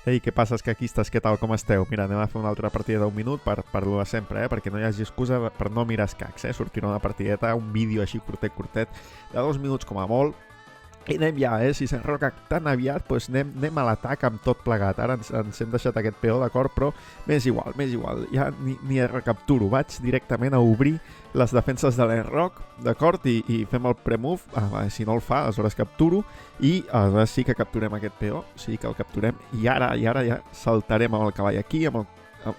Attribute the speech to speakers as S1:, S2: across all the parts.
S1: Ei, què passa, escaquistes? Què tal, com esteu? Mira, anem a fer una altra partida d'un minut per lo de sempre, perquè no hi hagi excusa per no mirar escacs, Sortirà una partideta, un vídeo així curtet, de 2 minuts com a molt, i anem ja, si s'enroca tan aviat, doncs anem a l'atac amb tot plegat. Ara ens hem deixat aquest peó, d'acord, però m'és igual, ja ni recapturo, vaig directament a obrir les defenses de l'enroc, d'acord, i fem el pre-move, si no el fa, aleshores capturo, i aleshores sí que capturem aquest peó, sí que el capturem, i ara ja saltarem amb el cavall aquí, amb el...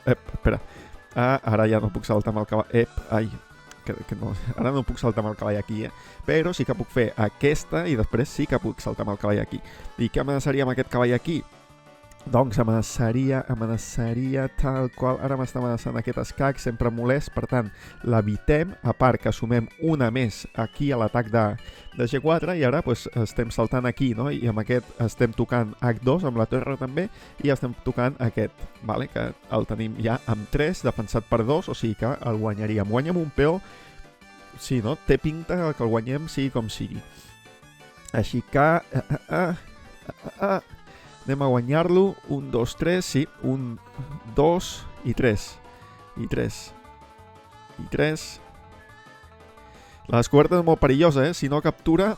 S1: espera, ara ja no puc saltar amb el cavall, que no, ara no puc saltar amb el cavall aquí, però sí que puc fer aquesta i després sí que puc saltar amb el cavall aquí. I què amenaçaria amb aquest cavall aquí? Doncs amenaçaria tal qual, ara m'està amenaçant aquest escac, sempre molest, per tant, l'evitem, a part que sumem una més aquí a l'atac de G4, i ara doncs, estem saltant aquí, no? I amb aquest estem tocant H2 amb la torre també, i estem tocant aquest, vale? Que el tenim ja amb 3, defensat per 2, o sigui que el guanyaríem. Guanyem un peó, sí, no? Té pinta que el guanyem sigui com sigui. Així que... anem a guanyar-lo, 1, 2, 3, sí, 1, 2 i 3, i 3, i 3. La descoberta és molt perillosa, si no captura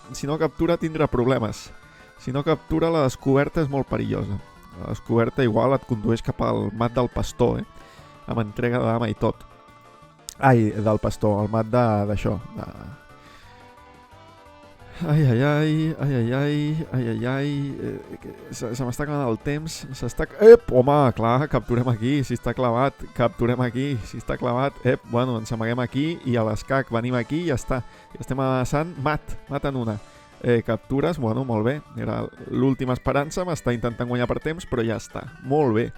S1: tindrà problemes. Si no captura, la descoberta és molt perillosa. La descoberta igual et condueix cap al mat del pastor, amb entrega de dama i tot. Ai, del pastor, el mat d'això, Ai, se m'està acabant el temps, home, clar, capturem aquí, si està clavat, bueno, ens amaguem aquí i a l'escac venim aquí i ja està, ja estem amenaçant, maten una. Captures, bueno, molt bé, era l'última esperança, m'està intentant guanyar per temps, però ja està, molt bé,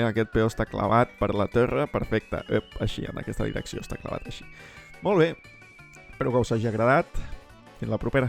S1: aquest peó està clavat per la terra, perfecte, així, en aquesta direcció està clavat així. Molt bé, espero que us hagi agradat. Fins la propera.